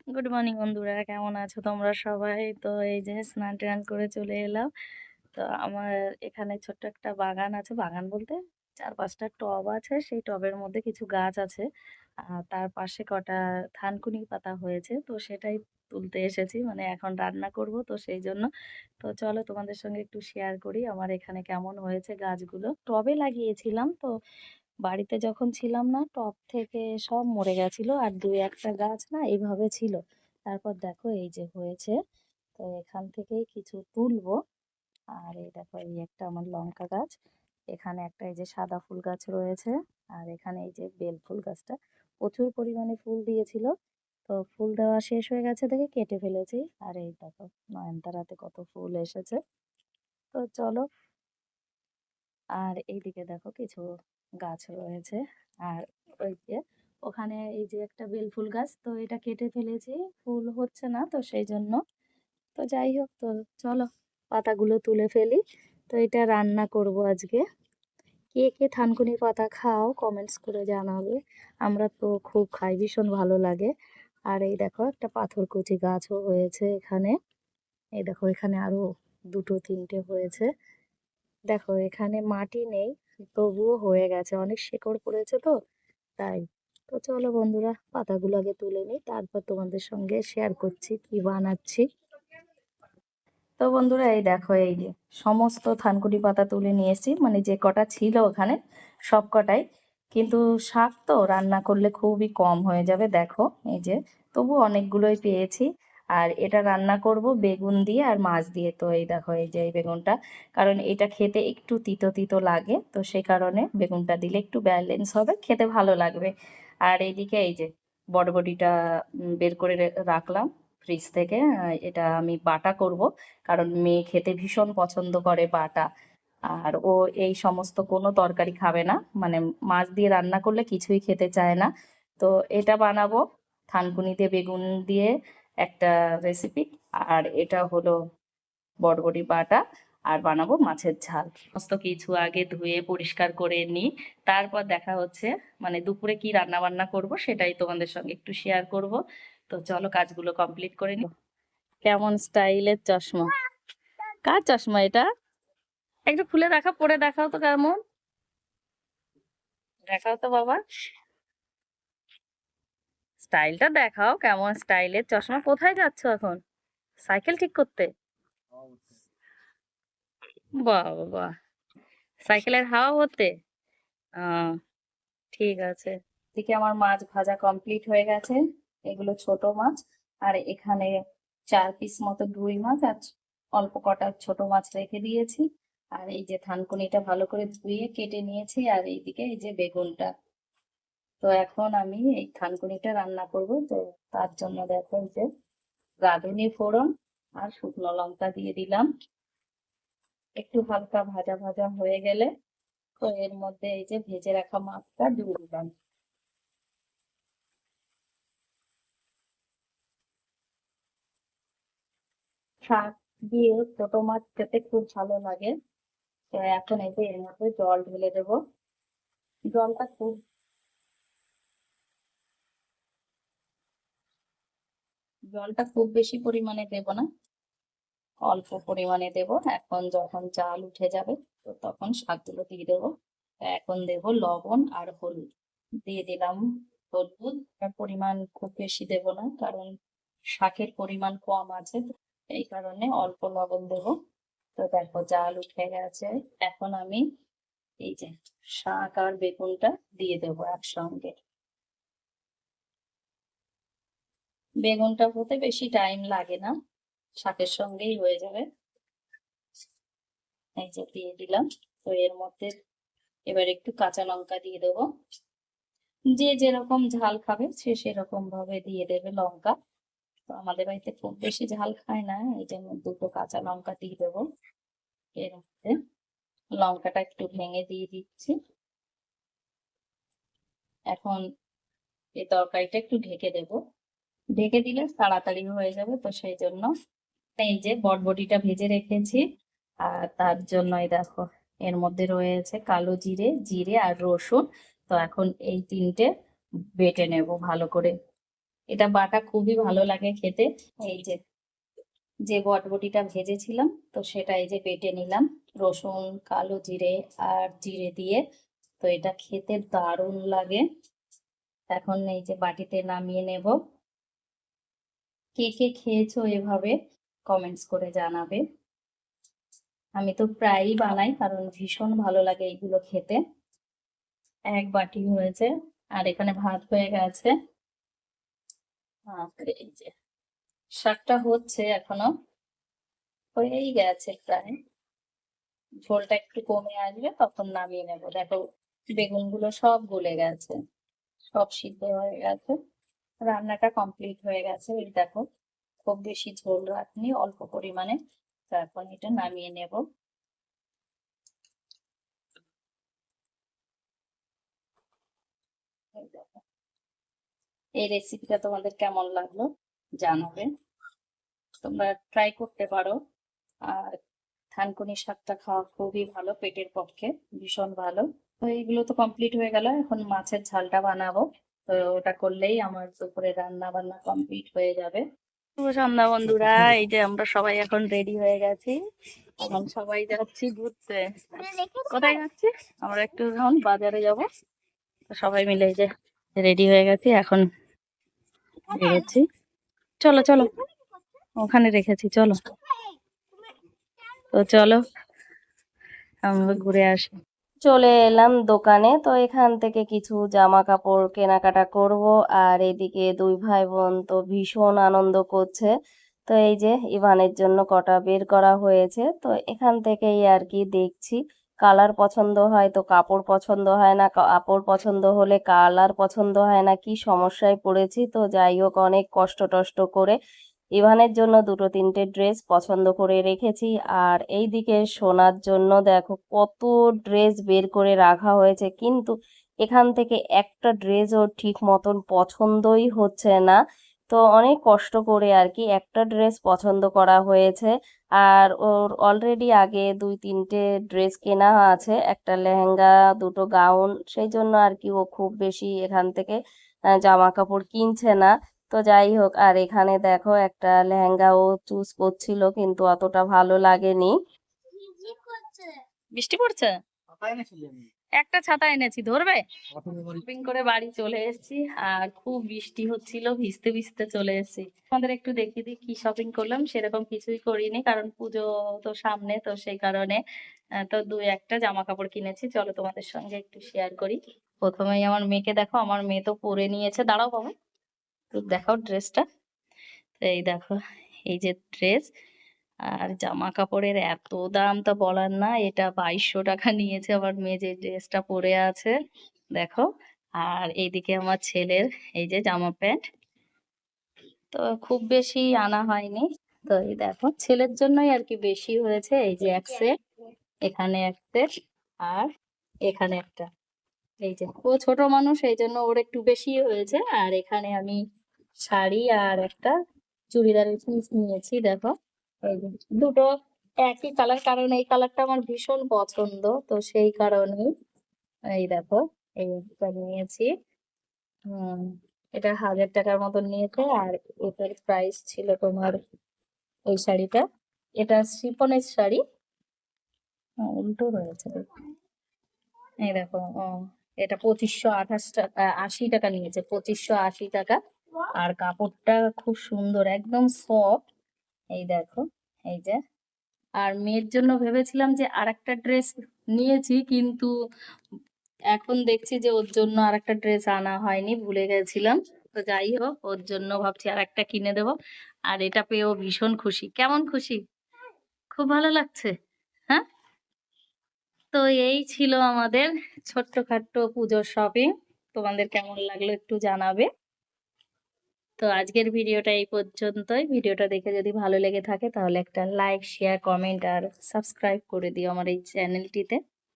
Good morning বন্ধুরা, কেমন আছো তোমরা সবাই? তো এই যে স্নান টান করে চলে এলাম। তো আমার এখানে ছোট্ট একটা বাগান আছে, বাগান বলতে ৪-৫টা টব আছে। সেই টবের মধ্যে কিছু গাছ আছে। তার পাশে কটা থানকুনি পাতা হয়েছে, তো সেটাই তুলতে এসেছি। মানে এখন রান্না করব, তো সেই জন্য। তো চলো তোমাদের সঙ্গে একটু শেয়ার করি আমার এখানে কেমন হয়েছে গাছগুলো। টবে লাগিয়েছিলাম, তো বাড়িতে যখন ছিলাম না টব থেকে সব মরে গেছিল, আর ২-১টা গাছ না এইভাবে ছিল। তারপর দেখো এই যে হয়েছে। তো এখান থেকেই কিছু তুলবো। আর এই দেখো এই একটা আমার লঙ্কা গাছ, এখানে একটা এই যে সাদা ফুল গাছ রয়েছে, আর এখানে এই যে বেল ফুল গাছটা প্রচুর পরিমাণে ফুল দিয়েছিল। তো ফুল দেওয়া শেষ হয়ে গেছে দেখে কেটে ফেলেছি। আর এই দেখো নয়নতারাতে কত ফুল এসেছে। তো চলো, আর এইদিকে দেখো কিছু গাছ রয়েছে। আর ওই যে ওখানে এই যে একটা বেল ফুল গাছ, তো এটা কেটে ফেলেছি, ফুল হচ্ছে না, তো সেই জন্য। তো যাই হোক, তো চলো পাতাগুলো তুলে ফেলি। তো এটা রান্না করব আজকে। কে কে থানকুনি পাতা খাও কমেন্টস করে জানাবে। আমরা তো খুব খাই, ভীষণ ভালো লাগে। আর এই দেখো একটা পাথরকুচি গাছও হয়েছে এখানে। এই দেখো এখানে আরো দুটো তিনটে হয়েছে। দেখো এখানে মাটি নেই, তবুও হয়ে গেছে, অনেক শেকড় পড়েছে তো তাই। তো চলো বন্ধুরা, পাতাগুলো আগে তুলে নিই, তারপর তোমাদের সঙ্গে শেয়ার করছি কি বানাচ্ছি। তো বন্ধুরা এই দেখো এই যে সমস্ত থানকুনি পাতা তুলে নিয়ে এসেছি, মানে যে কটা ছিল ওখানে সব কটাই। কিন্তু শাক তো রান্না করলে খুবই কম হয়ে যাবে, দেখো এই যে তবু অনেকগুলোই পেয়েছি। আর এটা রান্না করব বেগুন দিয়ে আর মাছ দিয়ে। তো এই দেখো এই যে এই বেগুনটা, কারণ এটা খেতে একটু তিতো তিতো লাগে, তো সেই কারণে বেগুনটা দিলে একটু ব্যালেন্স হবে, খেতে ভালো লাগবে। আর এইদিকে এই যে বটবটিটা বের করে রাখলাম ফ্রিজ থেকে। এটা আমি বাটা করব, কারণ মেয়ে খেতে ভীষণ পছন্দ করে বাটা। আর ও এই সমস্ত কোনো তরকারি খাবে না, মানে মাছ দিয়ে রান্না করলে কিছুই খেতে চায় না। তো এটা বানাবো থানকুনি দিয়ে বেগুন দিয়ে একটা রেসিপি। আর এটা হলো বটবটি বাটা। আর বানাবো মাছের ঝাল। সমস্ত কিছু আগে ধুয়ে পরিষ্কার করে নিই, তারপর দেখা হচ্ছে। মানে দুপুরে কি রান্না বান্না করব সেটাই তোমাদের সঙ্গে একটু শেয়ার করব। তো চলো কাজগুলো কমপ্লিট করে নিই। কেমন স্টাইলের চশমা, কার চশমা এটা? একটু খুলে দেখা, পরে দেখাও তো কেমন, দেখাও তো বাবা, স্টাইলটা দেখাও, কেমন স্টাইলের চশমা। কোথায় যাচ্ছ এখন? সাইকেল ঠিক করতে? বাহ বাবা, সাইকেলের হাওয়া হতে। আহ ঠিক আছে। এদিকে আমার মাছ ভাজা কমপ্লিট হয়ে গেছে। এগুলো ছোট মাছ। আর এখানে 4 পিস মতো রুই মাছ আর অল্প কটা ছোট মাছ রেখে দিয়েছি। আর এই যে থানকুনিটা ভালো করে ধুয়ে কেটে নিয়েছি, আর এইদিকে এই যে বেগুনটা। তো এখন আমি এই থানকুনিটা রান্না করব। তো তার জন্য দেখো এই যে রাঁধুনি ফোড়ন আর শুকনো লঙ্কা দিয়ে দিলাম। একটু হালকা ভাজা ভাজা হয়ে গেলে তো এর মধ্যে এই যে ভেজে রাখা মাছটা দিয়ে দিলাম। শাক দিয়ে ছোট মাছ খেতে খুব ভালো লাগে। তো এখন এই যে এর মধ্যে জল ঢেলে দেবো। জলটা খুব জলটা খুব বেশি পরিমাণে দেব না, অল্প পরিমাণে দেব। এখন যখন জাল উঠে যাবে তো তখন শাকগুলো দিয়ে দেবো। এখন দেব লবণ আর হলুদ, দিয়ে দিলাম হলুদ। আর পরিমাণ খুব বেশি দেব না, কারণ শাকের পরিমাণ কম আছে, তো এই কারণে অল্প লবণ দেব। তো দেখো জাল উঠে গেছে। এখন আমি এই যে শাক আর বেগুনটা দিয়ে দেবো একসঙ্গে। বেগুনটা হতে বেশি টাইম লাগে না, শাকের সঙ্গেই হয়ে যাবে। এই যে দিয়ে দিলাম। তো এর মধ্যে এবার একটু কাঁচা লঙ্কা দিয়ে দেবো। যে যেরকম ঝাল খাবে সে সেরকম ভাবে দিয়ে দেবে লঙ্কা। তো আমাদের বাড়িতে খুব বেশি ঝাল খায় না, এই জন্য দুটো কাঁচা লঙ্কা দিয়ে দেবো এর মধ্যে। লঙ্কাটা একটু ভেঙে দিয়ে দিচ্ছি। এখন এই তরকারিটা একটু ঢেকে দেবো, ঢেকে দিলে তাড়াতাড়ি হয়ে যাবে, তো সেই জন্য। এই যে বটবটিটা ভেজে রেখেছি, আর তার জন্য এই দেখো এর মধ্যে রয়েছে কালো জিরে, জিরে আর রসুন। তো এখন এই তিনটে বেটে নেব ভালো করে। এটা বাটা খুবই ভালো লাগে খেতে। এই যে যে বটবটিটা ভেজেছিলাম তো সেটা এই যে বেটে নিলাম রসুন, কালো জিরে আর জিরে দিয়ে। তো এটা খেতে দারুণ লাগে। এখন এই যে বাটিতে নামিয়ে নেব। কে কে খেয়েছো এভাবে কমেন্টস করে জানাবে। আমি তো প্রায়ই বানাই কারণ ভীষণ ভালো লাগে এগুলো খেতে। এক বাটি হয়েছে আর এখানে ভাত হয়ে গেছে। আর এই যে শাকটা হচ্ছে এখনো, হয়েই গেছে প্রায়। ঝোলটা একটু কমে আসবে তখন নামিয়ে নেবো। দেখো বেগুনগুলো সব গলে গেছে, সব সিদ্ধ হয়ে গেছে। রান্নাটা কমপ্লিট হয়ে গেছে। এই দেখো খুব বেশি ঝোল রাখিনি, অল্প পরিমাণে। তো এখন এটা নামিয়ে নেব। এই দেখো, এই রেসিপিটা তোমাদের কেমন লাগলো জানাবে। তোমরা ট্রাই করতে পারো। আর থানকুনি শাকটা খাওয়া খুবই ভালো, পেটের পক্ষে ভীষণ ভালো। তো এইগুলো তো কমপ্লিট হয়ে গেল, এখন মাছের ঝালটা বানাবো। তো ওটা করলেই আমার দুপুরে রান্না বান্না কমপ্লিট হয়ে যাবে। শুভ সন্ধ্যা বন্ধুরা, এই যে আমরা সবাই এখন রেডি হয়ে গেছি। এখন সবাই যাচ্ছি ঘুরতে। কোথায় যাচ্ছি? আমরা একটু এখন বাজারে যাব। তো সবাই মিলে এই যে রেডি হয়ে গেছি, এখন বেরোচ্ছি। চলো চলো, ওখানে রেখেছি, চলো। তো চলো আমরা ঘুরে আসি। চলে এলাম দোকানে। তো এখান থেকে কিছু জামা কাপড় কেনাকাটা করব। আর এদিকে দুই ভাই বোন তো ভীষণ আনন্দ করছে। তো এই যে ইভানের জন্য কটা বের করা হয়েছে। তো এখান থেকেই আর কি দেখছি, কালার পছন্দ হয় তো কাপড় পছন্দ হয় না, কাপড় পছন্দ হলে কালার পছন্দ হয় না, কি সমস্যায় পড়েছি। তো যাই হোক, অনেক কষ্ট টষ্ট করে ইভানের জন্য দুটো তিনটে ড্রেস পছন্দ করে রেখেছি। আর এইদিকে সোনার জন্য দেখো কত ড্রেস বের করে রাখা হয়েছে, কিন্তু এখান থেকে একটা ড্রেসও ঠিক মতন পছন্দই হচ্ছে না। তো অনেক কষ্ট করে আর কি একটা ড্রেস পছন্দ করা হয়েছে। আর ওর অলরেডি আগে দুই তিনটে ড্রেস কেনা আছে, একটা লেহেঙ্গা, দুটো গাউন। সেই জন্য আর কি ও খুব বেশি এখান থেকে জামা কাপড় কিনছে না। তো যাই হোক, আর এখানে দেখো একটা লেহেঙ্গা ও চুজ করছিল, কিন্তু অতটা ভালো লাগেনি। বৃষ্টি পড়ছে, একটা ছাতা এনেছি, ধরবে। শপিং করে বাড়ি চলে এসেছি আর খুব বৃষ্টি হচ্ছিল, ভিজতে ভিজতে চলে এসেছি। আমাদের একটু দেখিয়ে দিই কি শপিং করলাম। সেরকম কিছুই করিনি কারণ পুজো তো সামনে, তো সেই কারণে তো দুই একটা জামা কাপড় কিনেছি। চলো তোমাদের সঙ্গে একটু শেয়ার করি। প্রথমেই আমার মেয়েকে দেখো, আমার মেয়ে তো পরে নিয়েছে। দাঁড়াও বাবা, একটু দেখাও ড্রেসটা। এই দেখো, এই যে ড্রেস। আর জামা কাপড়ের এত দাম তা বলার না। এটা 2200 টাকা নিয়েছে আমার মেয়ে যে ড্রেসটা পরে আছে, দেখো। আর এইদিকে আমার ছেলের এই যে জামা প্যান্ট, তো খুব বেশি আনা হয়নি। তো এই দেখো ছেলের জন্যই আর কি বেশি হয়েছে। এই যে এক সেট, এখানে এক সেট, আর এখানে একটা। এই যে ও ছোট মানুষ, এই জন্য ওর একটু বেশি হয়েছে। আর এখানে আমি শাড়ি আর একটা চুড়িদারের পিস নিয়েছি, দেখো। এই যে দুটো একই কালার, কারণ এই কালারটা আমার ভীষণ পছন্দ, তো সেই কারণেই এই দেখো এইটা নিয়েছি। হুম, এটা 1000 টাকার মতন নিয়েছে। আর এটার প্রাইস ছিল তোমার, এই শাড়িটা, এটা শিফনের শাড়ি। উল্টো রয়েছে, এই দেখো। এটা 2580 টাকা, 80 টাকা নিয়েছে, 2580 টাকা। আর কাপড়টা খুব সুন্দর, একদম সফট। এই দেখো, এই যে। আর মেয়ের জন্য ভেবেছিলাম যে আরেকটা ড্রেস নিয়েছি, কিন্তু এখন দেখছি যে ওর জন্য আরেকটা ড্রেস আনা হয়নি, ভুলে গেছিলাম। তো যাই হোক, ওর জন্য ভাবছি আরেকটা কিনে দেবো। আর এটা পেয়েও ভীষণ খুশি। কেমন খুশি? খুব ভালো লাগছে। হ্যাঁ, তো এই ছিল আমাদের ছোট্টখাট্ট পুজোর শপিং। তোমাদের কেমন লাগলো একটু জানাবে। তো আজকের ভিডিওটা এই পর্যন্তই। ভিডিওটা দেখে যদি ভালো লেগে থাকে তাহলে একটা লাইক, শেয়ার, কমেন্ট আর সাবস্ক্রাইব করে দিও আমার এই চ্যানেলটিতে।